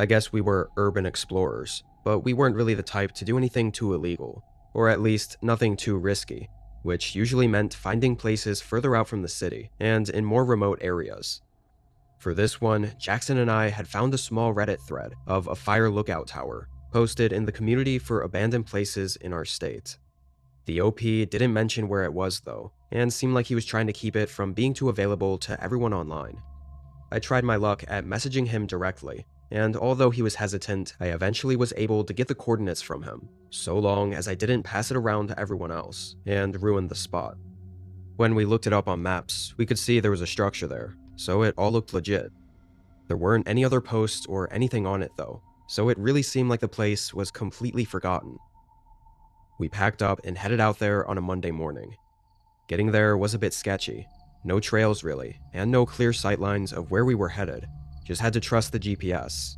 I guess we were urban explorers, but we weren't really the type to do anything too illegal, or at least nothing too risky, which usually meant finding places further out from the city and in more remote areas. For this one, Jackson and I had found a small Reddit thread of a fire lookout tower posted in the community for abandoned places in our state. The OP didn't mention where it was though, and seemed like he was trying to keep it from being too available to everyone online. I tried my luck at messaging him directly, and although he was hesitant, I eventually was able to get the coordinates from him, so long as I didn't pass it around to everyone else and ruin the spot. When we looked it up on maps, we could see there was a structure there, so it all looked legit. There weren't any other posts or anything on it though, so it really seemed like the place was completely forgotten. We packed up and headed out there on a Monday morning. Getting there was a bit sketchy. No trails really, and no clear sightlines of where we were headed. Just had to trust the GPS.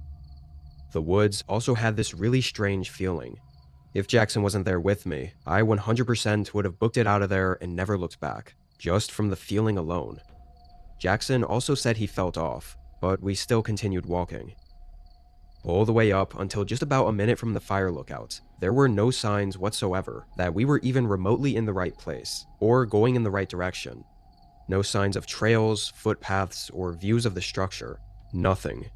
The woods also had this really strange feeling. If Jackson wasn't there with me, I 100% would have booked it out of there and never looked back, just from the feeling alone. Jackson also said he felt off, but we still continued walking. All the way up until just about a minute from the fire lookout, there were no signs whatsoever that we were even remotely in the right place, or going in the right direction. No signs of trails, footpaths, or views of the structure. Nothing.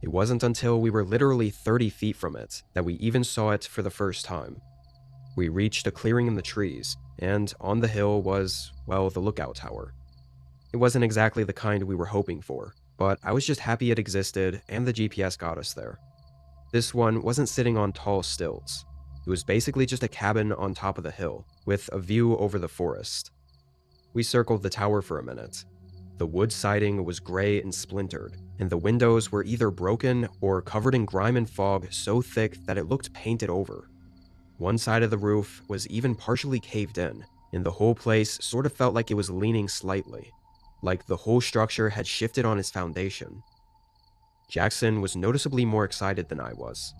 It wasn't until we were literally 30 feet from it that we even saw it for the first time. We reached a clearing in the trees, and on the hill was, well, the lookout tower. It wasn't exactly the kind we were hoping for, but I was just happy it existed and the GPS got us there. This one wasn't sitting on tall stilts. It was basically just a cabin on top of the hill, with a view over the forest. We circled the tower for a minute. The wood siding was gray and splintered, and the windows were either broken or covered in grime and fog so thick that it looked painted over. One side of the roof was even partially caved in, and the whole place sort of felt like it was leaning slightly, like the whole structure had shifted on its foundation. Jackson was noticeably more excited than I was.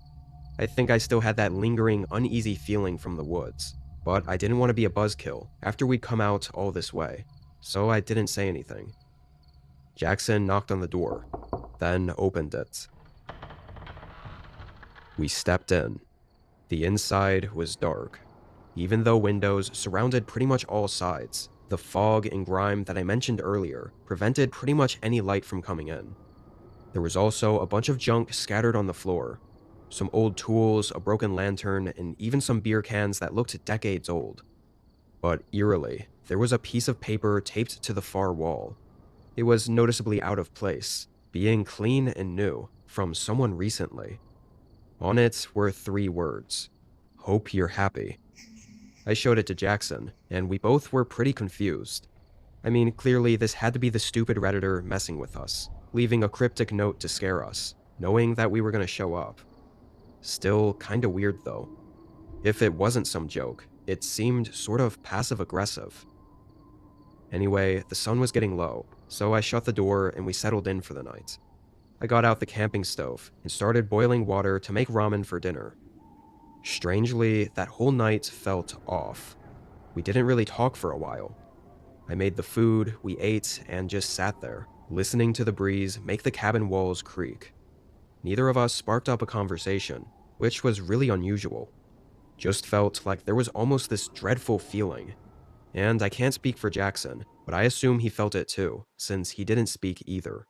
I think I still had that lingering, uneasy feeling from the woods, but I didn't want to be a buzzkill after we'd come out all this way, so I didn't say anything. Jackson knocked on the door, then opened it. We stepped in. The inside was dark. Even though windows surrounded pretty much all sides, the fog and grime that I mentioned earlier prevented pretty much any light from coming in. There was also a bunch of junk scattered on the floor. Some old tools, a broken lantern, and even some beer cans that looked decades old. But eerily, there was a piece of paper taped to the far wall. It was noticeably out of place, being clean and new, from someone recently. On it were 3 words: "Hope you're happy." I showed it to Jackson, and we both were pretty confused. I mean, clearly this had to be the stupid Redditor messing with us, leaving a cryptic note to scare us, knowing that we were going to show up. Still kinda weird though. If it wasn't some joke, it seemed sort of passive-aggressive. Anyway, the sun was getting low, so I shut the door and we settled in for the night. I got out the camping stove and started boiling water to make ramen for dinner. Strangely, that whole night felt off. We didn't really talk for a while. I made the food, we ate, and just sat there, listening to the breeze make the cabin walls creak. Neither of us sparked up a conversation, which was really unusual. Just felt like there was almost this dreadful feeling. And I can't speak for Jackson, but I assume he felt it too, since he didn't speak either.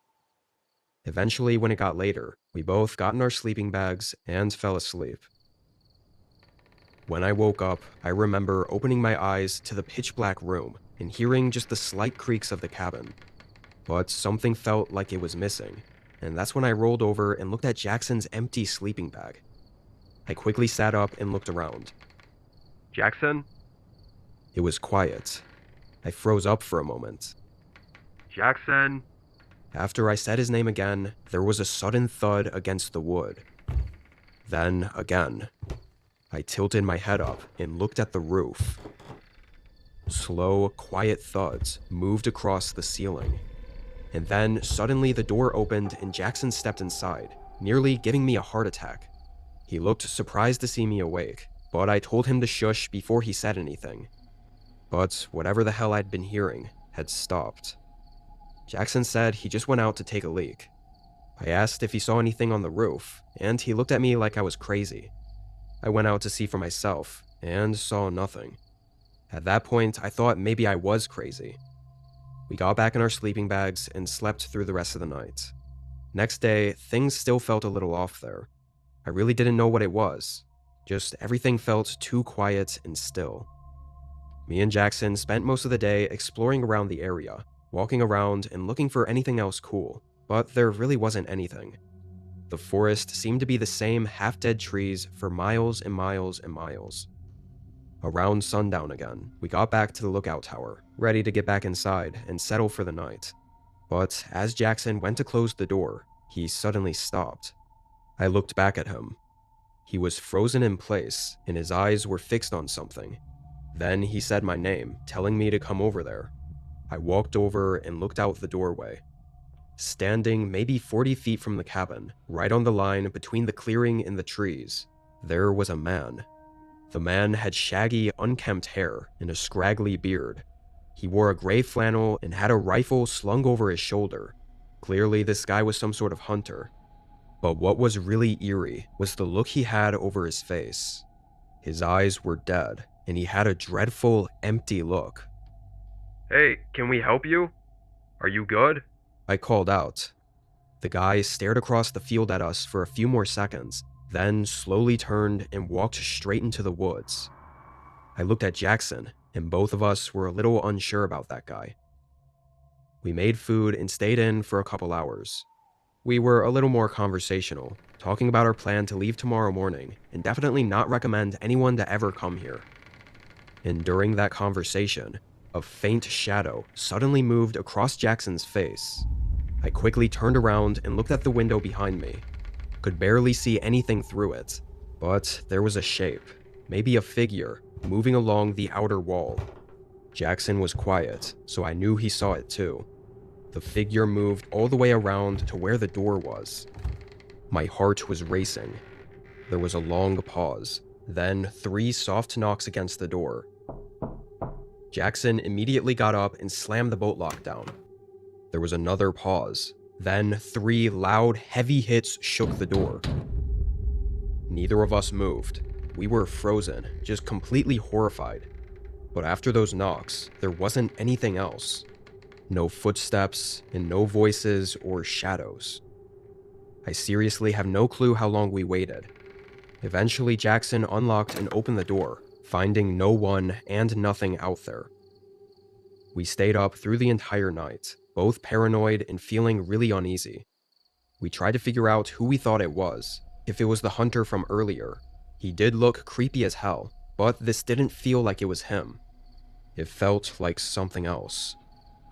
Eventually, when it got later, we both got in our sleeping bags and fell asleep. When I woke up, I remember opening my eyes to the pitch-black room and hearing just the slight creaks of the cabin. But something felt like it was missing, and that's when I rolled over and looked at Jackson's empty sleeping bag. I quickly sat up and looked around. "Jackson?" It was quiet. I froze up for a moment. "Jackson?" After I said his name again, there was a sudden thud against the wood. Then again. I tilted my head up and looked at the roof. Slow, quiet thuds moved across the ceiling. And then, suddenly the door opened and Jackson stepped inside, nearly giving me a heart attack. He looked surprised to see me awake, but I told him to shush before he said anything. But whatever the hell I'd been hearing had stopped. Jackson said he just went out to take a leak. I asked if he saw anything on the roof, and he looked at me like I was crazy. I went out to see for myself, and saw nothing. At that point, I thought maybe I was crazy. We got back in our sleeping bags and slept through the rest of the night. Next day, things still felt a little off there. I really didn't know what it was. Just everything felt too quiet and still. Me and Jackson spent most of the day exploring around the area, walking around and looking for anything else cool, but there really wasn't anything. The forest seemed to be the same half-dead trees for miles and miles and miles. Around sundown again, we got back to the lookout tower, ready to get back inside and settle for the night. But as Jackson went to close the door, he suddenly stopped. I looked back at him. He was frozen in place, and his eyes were fixed on something. Then he said my name, telling me to come over there. I walked over and looked out the doorway. Standing maybe 40 feet from the cabin, right on the line between the clearing and the trees, there was a man. The man had shaggy, unkempt hair and a scraggly beard. He wore a gray flannel and had a rifle slung over his shoulder. Clearly, this guy was some sort of hunter. But what was really eerie was the look he had over his face. His eyes were dead, and he had a dreadful, empty look. "Hey, can we help you? Are you good?" I called out. The guy stared across the field at us for a few more seconds, then slowly turned and walked straight into the woods. I looked at Jackson, and both of us were a little unsure about that guy. We made food and stayed in for a couple hours. We were a little more conversational, talking about our plan to leave tomorrow morning, and definitely not recommend anyone to ever come here. And during that conversation, a faint shadow suddenly moved across Jackson's face. I quickly turned around and looked at the window behind me. Could barely see anything through it, but there was a shape, maybe a figure, moving along the outer wall. Jackson was quiet, so I knew he saw it too. The figure moved all the way around to where the door was. My heart was racing. There was a long pause, then 3 soft knocks against the door. Jackson immediately got up and slammed the bolt lock down. There was another pause, then 3 loud, heavy hits shook the door. Neither of us moved. We were frozen, just completely horrified. But after those knocks, there wasn't anything else. No footsteps, and no voices or shadows. I seriously have no clue how long we waited. Eventually, Jackson unlocked and opened the door, finding no one and nothing out there. We stayed up through the entire night, both paranoid and feeling really uneasy. We tried to figure out who we thought it was, if it was the hunter from earlier. He did look creepy as hell, but this didn't feel like it was him. It felt like something else.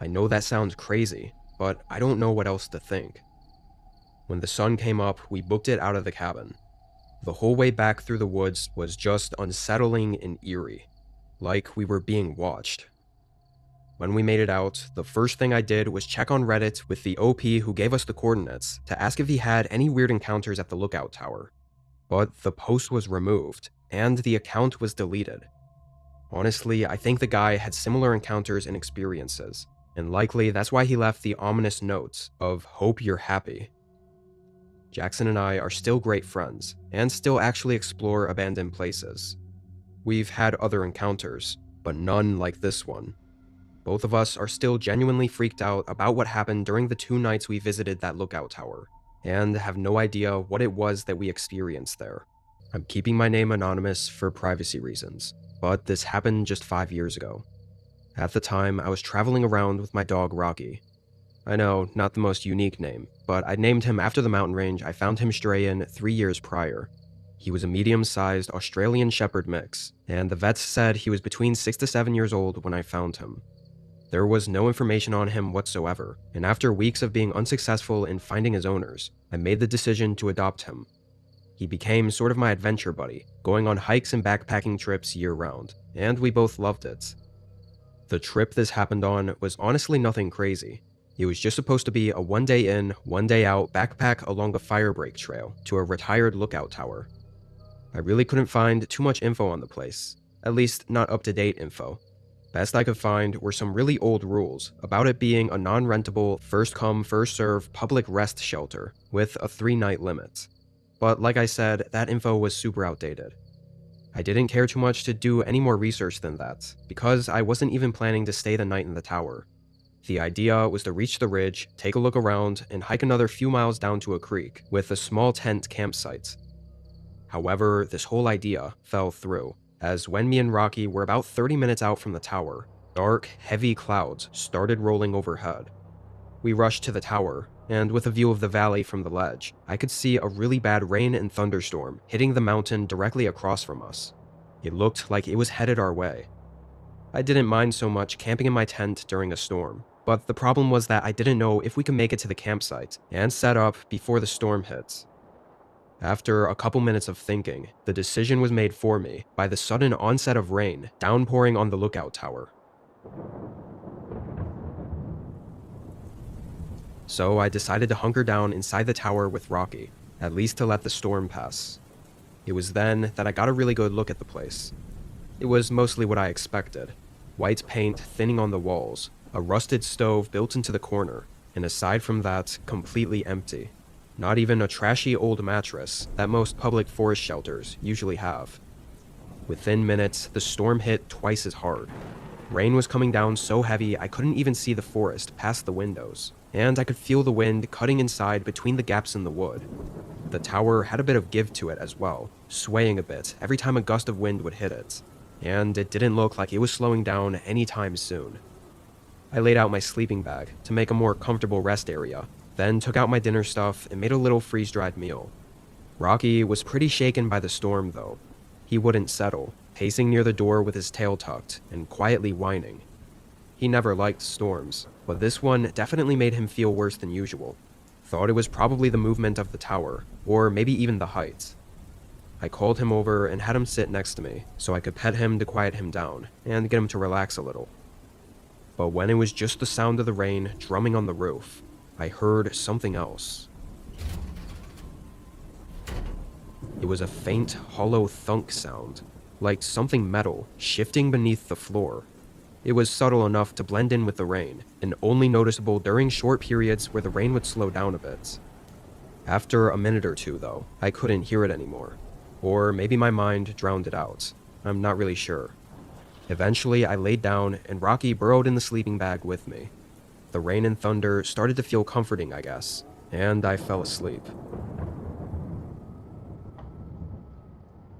I know that sounds crazy, but I don't know what else to think. When the sun came up, we booked it out of the cabin. The whole way back through the woods was just unsettling and eerie, like we were being watched. When we made it out, the first thing I did was check on Reddit with the OP who gave us the coordinates to ask if he had any weird encounters at the lookout tower. But the post was removed, and the account was deleted. Honestly, I think the guy had similar encounters and experiences, and likely that's why he left the ominous notes of "Hope you're happy." Jackson and I are still great friends, and still actually explore abandoned places. We've had other encounters, but none like this one. Both of us are still genuinely freaked out about what happened during the 2 nights we visited that lookout tower, and have no idea what it was that we experienced there. I'm keeping my name anonymous for privacy reasons, but this happened just 5 years ago. At the time, I was traveling around with my dog Rocky. I know, not the most unique name, but I named him after the mountain range I found him stray in 3 years prior. He was a medium-sized Australian Shepherd mix, and the vets said he was between 6 to 7 years old when I found him. There was no information on him whatsoever, and after weeks of being unsuccessful in finding his owners, I made the decision to adopt him. He became sort of my adventure buddy, going on hikes and backpacking trips year-round, and we both loved it. The trip this happened on was honestly nothing crazy. It was just supposed to be a 1-day in, 1-day out backpack along a firebreak trail to a retired lookout tower. I really couldn't find too much info on the place, at least not up-to-date info. Best I could find were some really old rules about it being a non-rentable, first-come, first-serve public rest shelter with a 3-night limit. But like I said, that info was super outdated. I didn't care too much to do any more research than that, because I wasn't even planning to stay the night in the tower. The idea was to reach the ridge, take a look around, and hike another few miles down to a creek with a small tent campsite. However, this whole idea fell through, as when me and Rocky were about 30 minutes out from the tower, dark, heavy clouds started rolling overhead. We rushed to the tower, and with a view of the valley from the ledge, I could see a really bad rain and thunderstorm hitting the mountain directly across from us. It looked like it was headed our way. I didn't mind so much camping in my tent during a storm, but the problem was that I didn't know if we could make it to the campsite and set up before the storm hits. After a couple minutes of thinking, the decision was made for me by the sudden onset of rain downpouring on the lookout tower. So I decided to hunker down inside the tower with Rocky, at least to let the storm pass. It was then that I got a really good look at the place. It was mostly what I expected. White paint thinning on the walls, a rusted stove built into the corner, and aside from that, completely empty. Not even a trashy old mattress that most public forest shelters usually have. Within minutes, the storm hit twice as hard. Rain was coming down so heavy I couldn't even see the forest past the windows, and I could feel the wind cutting inside between the gaps in the wood. The tower had a bit of give to it as well, swaying a bit every time a gust of wind would hit it, and it didn't look like it was slowing down anytime soon. I laid out my sleeping bag to make a more comfortable rest area, then took out my dinner stuff and made a little freeze-dried meal. Rocky was pretty shaken by the storm though. He wouldn't settle, pacing near the door with his tail tucked and quietly whining. He never liked storms, but this one definitely made him feel worse than usual. Thought it was probably the movement of the tower, or maybe even the height. I called him over and had him sit next to me so I could pet him to quiet him down and get him to relax a little. But when it was just the sound of the rain drumming on the roof, I heard something else. It was a faint, hollow thunk sound, like something metal shifting beneath the floor. It was subtle enough to blend in with the rain, and only noticeable during short periods where the rain would slow down a bit. After a minute or two, though, I couldn't hear it anymore. Or maybe my mind drowned it out. I'm not really sure. Eventually, I laid down, and Rocky burrowed in the sleeping bag with me. The rain and thunder started to feel comforting, I guess, and I fell asleep.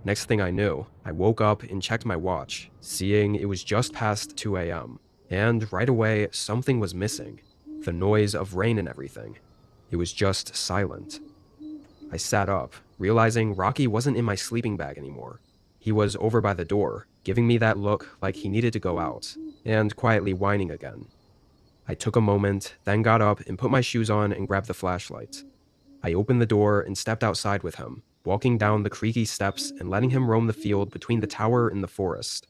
Next thing I knew, I woke up and checked my watch, seeing it was just past 2 a.m., and right away, something was missing. The noise of rain and everything. It was just silent. I sat up, realizing Rocky wasn't in my sleeping bag anymore. He was over by the door, giving me that look like he needed to go out, and quietly whining again. I took a moment, then got up and put my shoes on and grabbed the flashlight. I opened the door and stepped outside with him, walking down the creaky steps and letting him roam the field between the tower and the forest.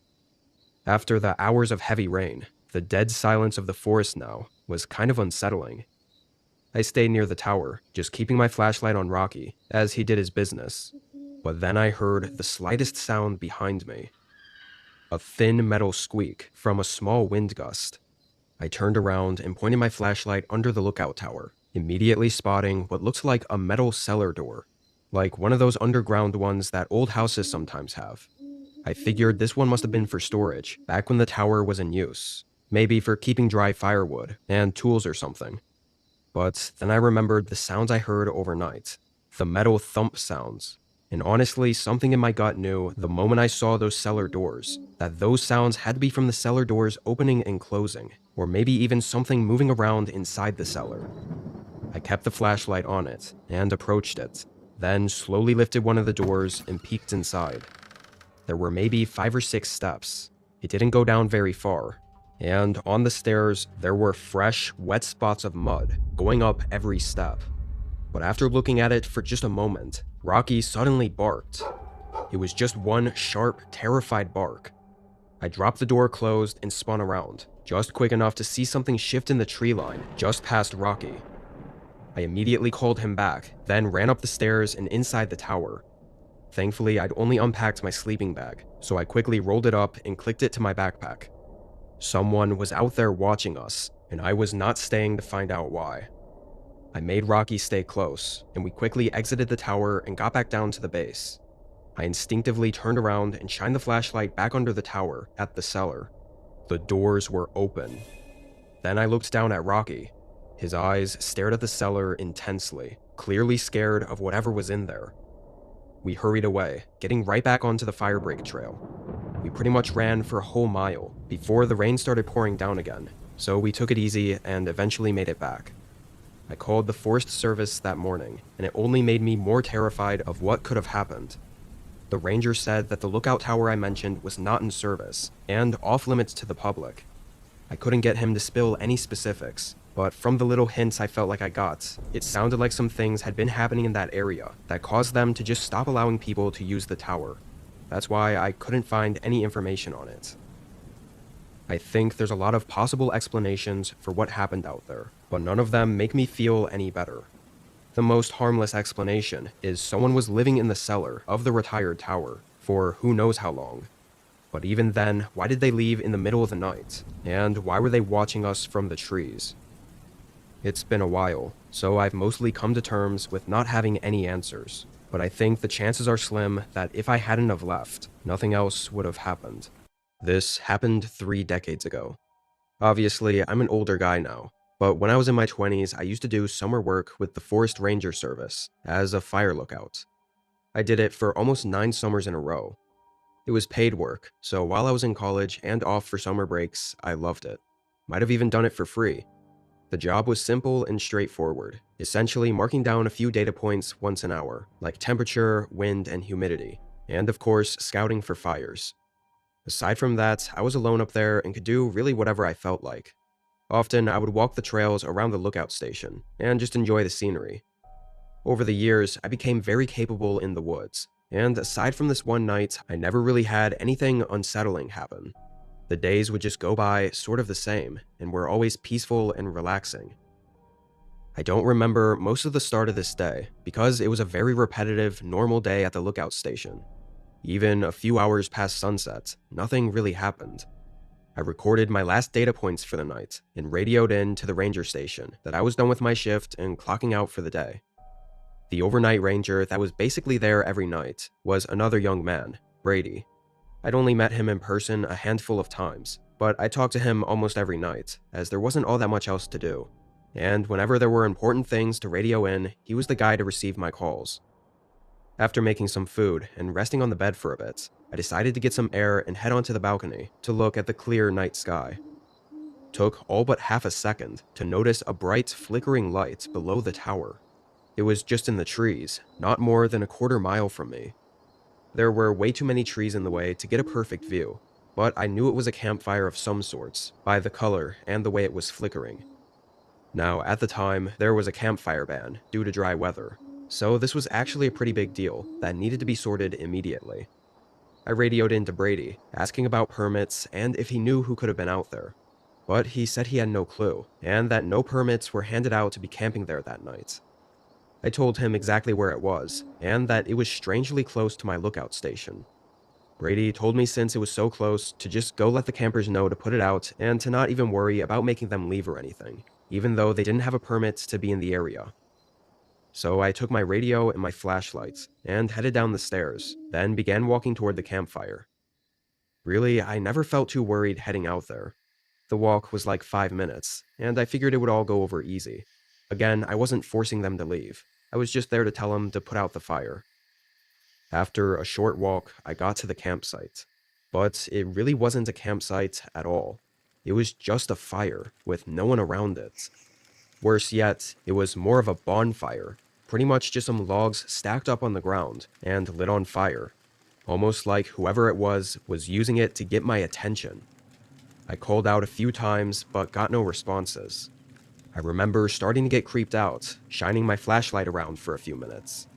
After the hours of heavy rain, the dead silence of the forest now was kind of unsettling. I stayed near the tower, just keeping my flashlight on Rocky as he did his business. But then I heard the slightest sound behind me. A thin metal squeak from a small wind gust. I turned around and pointed my flashlight under the lookout tower, immediately spotting what looked like a metal cellar door, like one of those underground ones that old houses sometimes have. I figured this one must have been for storage, back when the tower was in use, maybe for keeping dry firewood and tools or something. But then I remembered the sounds I heard overnight, the metal thump sounds. And honestly, something in my gut knew the moment I saw those cellar doors that those sounds had to be from the cellar doors opening and closing, or maybe even something moving around inside the cellar. I kept the flashlight on it and approached it, then slowly lifted one of the doors and peeked inside. There were maybe 5 or 6 steps. It didn't go down very far, and on the stairs there were fresh, wet spots of mud going up every step. But after looking at it for just a moment, Rocky suddenly barked. It was just one sharp, terrified bark. I dropped the door closed and spun around, just quick enough to see something shift in the tree line just past Rocky. I immediately called him back, then ran up the stairs and inside the tower. Thankfully, I'd only unpacked my sleeping bag, so I quickly rolled it up and clicked it to my backpack. Someone was out there watching us, and I was not staying to find out why. I made Rocky stay close, and we quickly exited the tower and got back down to the base. I instinctively turned around and shined the flashlight back under the tower at the cellar. The doors were open. Then I looked down at Rocky. His eyes stared at the cellar intensely, clearly scared of whatever was in there. We hurried away, getting right back onto the firebreak trail. We pretty much ran for a whole mile before the rain started pouring down again, so we took it easy and eventually made it back. I called the Forest Service that morning, and it only made me more terrified of what could have happened. The ranger said that the lookout tower I mentioned was not in service, and off-limits to the public. I couldn't get him to spill any specifics, but from the little hints I felt like I got, it sounded like some things had been happening in that area that caused them to just stop allowing people to use the tower. That's why I couldn't find any information on it. I think there's a lot of possible explanations for what happened out there, but none of them make me feel any better. The most harmless explanation is someone was living in the cellar of the retired tower for who knows how long. But even then, why did they leave in the middle of the night? And why were they watching us from the trees? It's been a while, so I've mostly come to terms with not having any answers, but I think the chances are slim that if I hadn't have left, nothing else would have happened. This happened 3 decades ago. Obviously, I'm an older guy now, but when I was in my 20s, I used to do summer work with the Forest Ranger Service as a fire lookout. I did it for almost 9 summers in a row. It was paid work, so while I was in college and off for summer breaks, I loved it. Might have even done it for free. The job was simple and straightforward, essentially marking down a few data points once an hour, like temperature, wind, and humidity, and of course, scouting for fires. Aside from that, I was alone up there and could do really whatever I felt like. Often, I would walk the trails around the lookout station and just enjoy the scenery. Over the years, I became very capable in the woods, and aside from this one night, I never really had anything unsettling happen. The days would just go by sort of the same, and were always peaceful and relaxing. I don't remember most of the start of this day, because it was a very repetitive, normal day at the lookout station. Even a few hours past sunset, nothing really happened. I recorded my last data points for the night, and radioed in to the ranger station that I was done with my shift and clocking out for the day. The overnight ranger that was basically there every night was another young man, Brady. I'd only met him in person a handful of times, but I talked to him almost every night, as there wasn't all that much else to do. And whenever there were important things to radio in, he was the guy to receive my calls. After making some food and resting on the bed for a bit, I decided to get some air and head onto the balcony to look at the clear night sky. Took all but half a second to notice a bright flickering light below the tower. It was just in the trees, not more than a quarter mile from me. There were way too many trees in the way to get a perfect view, but I knew it was a campfire of some sorts by the color and the way it was flickering. Now, at the time, there was a campfire ban due to dry weather, so this was actually a pretty big deal that needed to be sorted immediately. I radioed in to Brady, asking about permits and if he knew who could have been out there. But he said he had no clue, and that no permits were handed out to be camping there that night. I told him exactly where it was, and that it was strangely close to my lookout station. Brady told me since it was so close to just go let the campers know to put it out and to not even worry about making them leave or anything, even though they didn't have a permit to be in the area. So I took my radio and my flashlights and headed down the stairs, then began walking toward the campfire. Really, I never felt too worried heading out there. The walk was like 5 minutes, and I figured it would all go over easy. Again, I wasn't forcing them to leave. I was just there to tell them to put out the fire. After a short walk, I got to the campsite. But it really wasn't a campsite at all. It was just a fire, with no one around it. Worse yet, it was more of a bonfire, pretty much just some logs stacked up on the ground and lit on fire, almost like whoever it was using it to get my attention. I called out a few times, but got no responses. I remember starting to get creeped out, shining my flashlight around for a few minutes.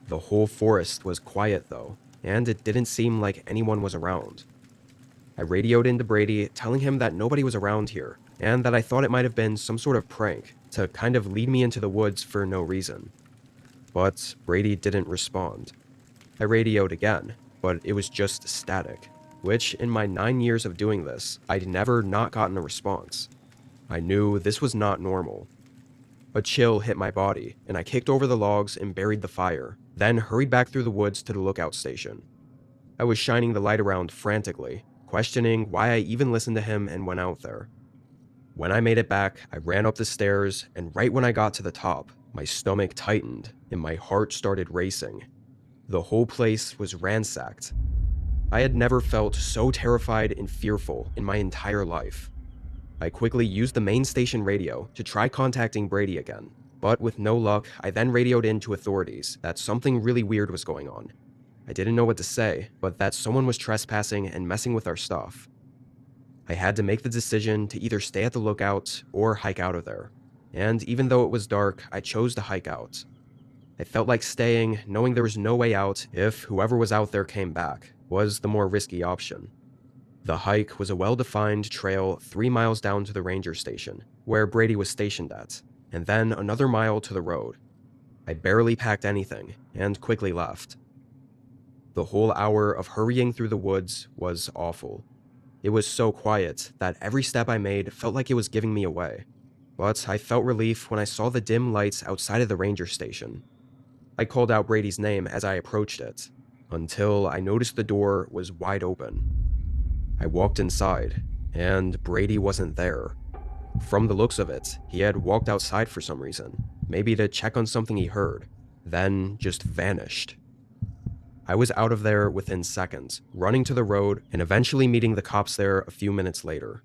The whole forest was quiet though, and it didn't seem like anyone was around. I radioed into Brady, telling him that nobody was around here, and that I thought it might have been some sort of prank to kind of lead me into the woods for no reason. But Brady didn't respond. I radioed again, but it was just static. which in my 9 years of doing this, I'd never not gotten a response. I knew this was not normal. A chill hit my body, and I kicked over the logs and buried the fire, then hurried back through the woods to the lookout station. I was shining the light around frantically, questioning why I even listened to him and went out there. When I made it back, I ran up the stairs, and right when I got to the top, my stomach tightened and my heart started racing. The whole place was ransacked. I had never felt so terrified and fearful in my entire life. I quickly used the main station radio to try contacting Brady again, but with no luck, I then radioed in to authorities that something really weird was going on. I didn't know what to say, but that someone was trespassing and messing with our stuff. I had to make the decision to either stay at the lookout or hike out of there. And even though it was dark, I chose to hike out. I felt like staying, knowing there was no way out if whoever was out there came back, was the more risky option. The hike was a well-defined trail 3 miles down to the ranger station, where Brady was stationed at, and then another mile to the road. I barely packed anything, and quickly left. The whole hour of hurrying through the woods was awful. It was so quiet that every step I made felt like it was giving me away. But I felt relief when I saw the dim lights outside of the ranger station. I called out Brady's name as I approached it, until I noticed the door was wide open. I walked inside, and Brady wasn't there. From the looks of it, he had walked outside for some reason, maybe to check on something he heard, then just vanished. I was out of there within seconds, running to the road and eventually meeting the cops there a few minutes later.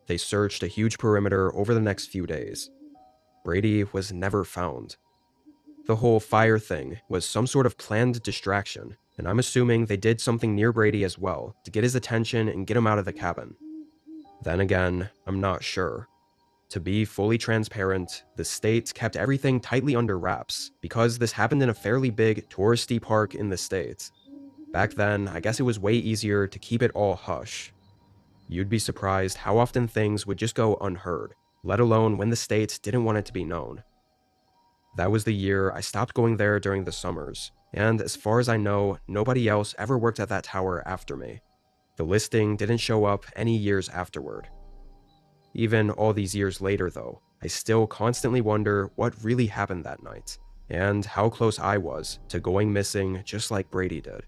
They searched a huge perimeter over the next few days. Brady was never found. The whole fire thing was some sort of planned distraction, and I'm assuming they did something near Brady as well to get his attention and get him out of the cabin. Then again, I'm not sure. To be fully transparent, the state kept everything tightly under wraps because this happened in a fairly big touristy park in the state. Back then, I guess it was way easier to keep it all hush. You'd be surprised how often things would just go unheard, let alone when the state didn't want it to be known. That was the year I stopped going there during the summers, and as far as I know, nobody else ever worked at that tower after me. The listing didn't show up any years afterward. Even all these years later though, I still constantly wonder what really happened that night, and how close I was to going missing just like Brady did.